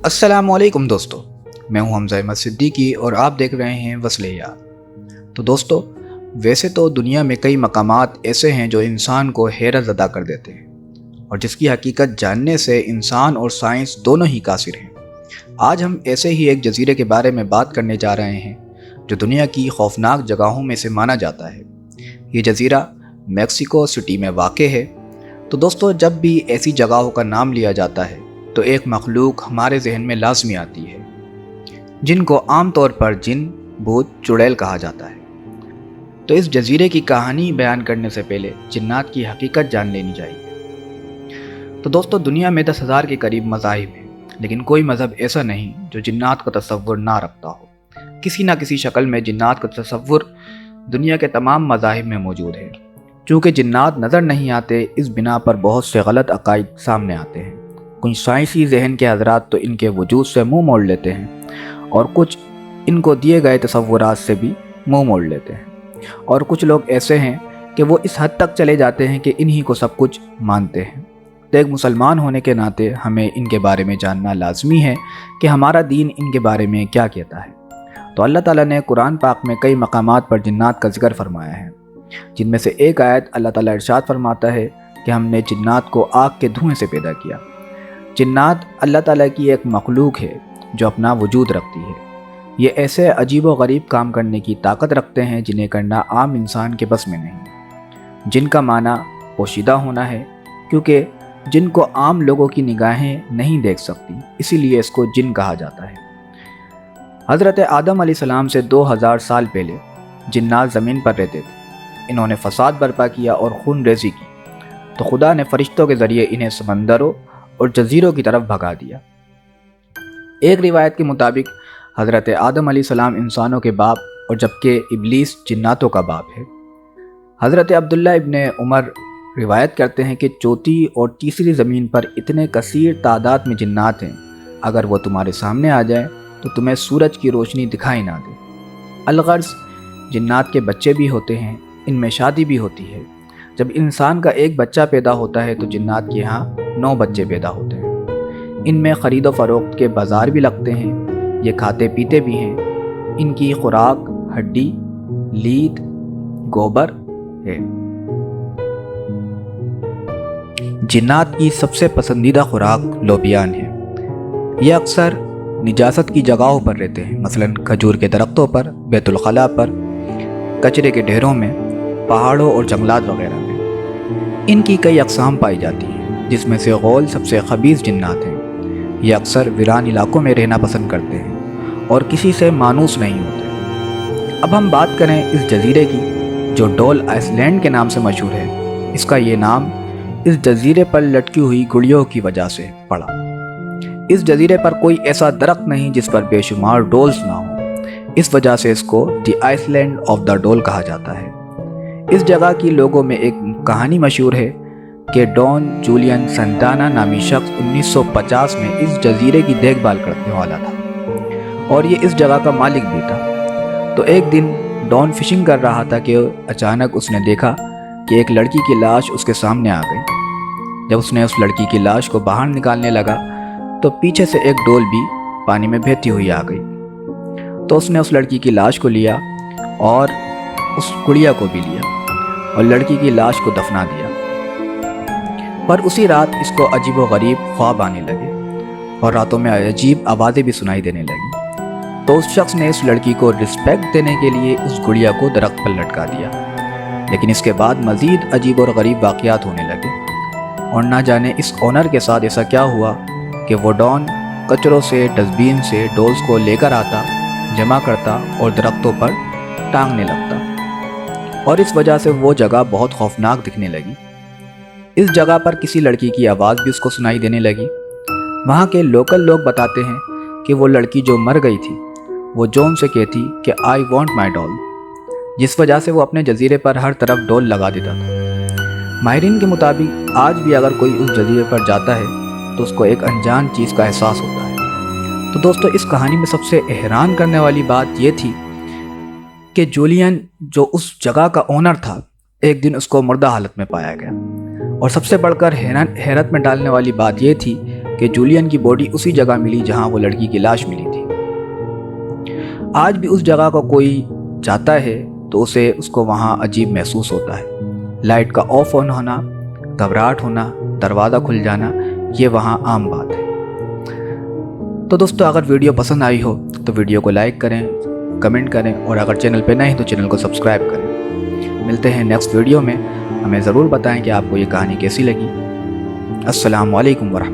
अस्सलामु अलैकुम दोस्तों, मैं हूं हमजा अहमद सिद्दीकी और आप देख रहे हैं वस्ले यार। तो दोस्तों, वैसे तो दुनिया में कई मकामात ऐसे हैं जो इंसान को हैरत ज़दा कर देते हैं और जिसकी हकीकत जानने से इंसान और साइंस दोनों ही कासिर हैं। आज हम ऐसे ही एक जजीरे के बारे में बात करने जा रहे हैं जो दुनिया की खौफनाक जगहों में से माना जाता है। ये जजीरा मैक्सिको सिटी में वाक़ है। तो दोस्तों, जब भी ऐसी जगहों का नाम लिया जाता है तो एक मखलूक हमारे जहन में लाजमी आती है, जिनको आम तौर पर जिन, भूत, चुड़ैल कहा जाता है। तो इस जजीरे की कहानी बयान करने से पहले जिन्नात की हकीकत जान लेनी चाहिए। तो दोस्तों, दुनिया में 10,000 के करीब मज़ाहिब हैं, लेकिन कोई मज़हब ऐसा नहीं जो जिन्नात का तसव्वुर ना रखता हो। किसी न किसी शक्ल में जिन्नात का तसव्वुर दुनिया के तमाम मज़ाहिब में मौजूद है। चूँकि जिन्नात नज़र नहीं आते, इस बिना पर बहुत से गलत अकाइद सामने आते हैं। कुछ साइंसी जहन के हज़रात तो इनके वजूद से मुंह मोड़ लेते हैं और कुछ इनको दिए गए तसव्वुरात से भी मुंह मोड़ लेते हैं, और कुछ लोग ऐसे हैं कि वो इस हद तक चले जाते हैं कि इन्हीं को सब कुछ मानते हैं। तो एक मुसलमान होने के नाते हमें इनके बारे में जानना लाजमी है कि हमारा दीन इनके बारे में क्या कहता है। तो अल्लाह ताला ने कुरान पाक में कई मकामात पर जिन्नात का जिक्र फरमाया है, जिनमें से एक आयत अल्लाह ताला इरशाद फरमाता है कि हमने जिन्नात को आग के धुएँ से पैदा किया। जिन्नात अल्लाह ताला की एक मखलूक है जो अपना वजूद रखती है। ये ऐसे अजीब व गरीब काम करने की ताकत रखते हैं जिन्हें करना आम इंसान के बस में नहीं। जिनका माना पोशीदा होना है, क्योंकि जिनको आम लोगों की निगाहें नहीं देख सकती, इसीलिए इसको जिन कहा जाता है। हज़रत आदम अलैहिस्सलाम से 2000 साल पहले जिन्नात ज़मीन पर रहते थे। इन्होंने फसाद बर्पा किया और खून रेज़ी की, तो खुदा ने फ़रिश्तों के ज़रिए इन्हें समंदरों और जजीरों की तरफ भगा दिया। एक रिवायत के मुताबिक हज़रत आदम अलैहिस्सलाम इंसानों के बाप और जबकि इब्लीस जिन्नातों का बाप है। हज़रत अब्दुल्ला इब्ने उमर रिवायत करते हैं कि चौथी और तीसरी ज़मीन पर इतने कसीर तादाद में जिन्नात हैं, अगर वो तुम्हारे सामने आ जाए तो तुम्हें सूरज की रोशनी दिखाई ना दे। अलगर्ज़ जिन्नात के बच्चे भी होते हैं, इनमें शादी भी होती है। जब इंसान का एक बच्चा पैदा होता है तो जिन्नात के यहाँ 9 बच्चे पैदा होते हैं। इनमें ख़रीदो फ़रोख्त के बाज़ार भी लगते हैं। ये खाते पीते भी हैं। इनकी खुराक हड्डी, लीद, गोबर है। जिन्नात की सबसे पसंदीदा खुराक लोबियान है। ये अक्सर निजासत की जगहों पर रहते हैं, मसलन खजूर के दरख्तों पर, बैतुल खला पर, कचरे के ढेरों में, पहाड़ों और जंगलात वगैरह में। इनकी कई अक़साम पाई जाती हैं, जिसमें से गौल सबसे खबीस जिन्नात हैं। ये अक्सर वीरान इलाकों में रहना पसंद करते हैं और किसी से मानूस नहीं होते। अब हम बात करें इस जजीरे की, जो डोल आइसलैंड के नाम से मशहूर है। इसका ये नाम इस जजीरे पर लटकी हुई गुड़ियों की वजह से पड़ा। इस जजीरे पर कोई ऐसा दरख्त नहीं जिस पर बेशुमार डोल्स ना हो। इस वजह से इसको द आइसलैंड ऑफ द डोल कहा जाता है। इस जगह की लोगों में एक कहानी मशहूर है कि डॉन जूलियन संताना नामी शख्स 1950 में इस जजीरे की देखभाल करने वाला था और ये इस जगह का मालिक भी था। तो एक दिन डॉन फिशिंग कर रहा था कि अचानक उसने देखा कि एक लड़की की लाश उसके सामने आ गई। जब उसने उस लड़की की लाश को बाहर निकालने लगा तो पीछे से एक डोल भी पानी में बहती हुई आ गई। तो उसने उस लड़की की लाश को लिया और उस गुड़िया को भी लिया और लड़की की लाश को दफना दिया। पर उसी रात इसको अजीब व गरीब ख्वाब आने लगे और रातों में अजीब आवाज़ें भी सुनाई देने लगी। तो उस शख्स ने इस लड़की को रिस्पेक्ट देने के लिए उस गुड़िया को दरख्त पर लटका दिया। लेकिन इसके बाद मज़ीद अजीब और गरीब वाक़यात होने लगे और ना जाने इस ऑनर के साथ ऐसा क्या हुआ कि वो डॉन कचरों से, डस्टबिन से डोल्स को लेकर आता, जमा करता और दरख्तों पर टांगने लगता, और इस वजह से वो जगह बहुत खौफनाक दिखने लगी। इस जगह पर किसी लड़की की आवाज़ भी उसको सुनाई देने लगी। वहाँ के लोकल लोग बताते हैं कि वो लड़की जो मर गई थी वो जॉन से कहती कि आई वॉन्ट माई डॉल, जिस वजह से वो अपने जजीरे पर हर तरफ डोल लगा देता था। माहिरीन के मुताबिक आज भी अगर कोई उस जजीरे पर जाता है तो उसको एक अनजान चीज़ का एहसास होता है। तो दोस्तों, इस कहानी में सबसे हैरान करने वाली बात ये थी कि जूलियन जो उस जगह का ओनर था, एक दिन उसको मुर्दा हालत में पाया गया। और सबसे बढ़कर हैरत में डालने वाली बात ये थी کہ جولین کی باڈی اسی جگہ ملی جہاں وہ لڑکی کی لاش ملی تھی۔ آج بھی اس جگہ کو کوئی جاتا ہے تو اس کو وہاں عجیب محسوس ہوتا ہے۔ لائٹ کا آف آن ہونا، گھبراہٹ ہونا، دروازہ کھل جانا، یہ وہاں عام بات ہے۔ تو دوستو اگر ویڈیو پسند آئی ہو تو ویڈیو کو لائک کریں، کمنٹ کریں، اور اگر چینل پہ نہیں تو چینل کو سبسکرائب کریں۔ ملتے ہیں نیکسٹ ویڈیو میں، ہمیں ضرور بتائیں کہ آپ کو یہ کہانی کیسی لگی۔ السلام علیکم ورحمۃ اللہ۔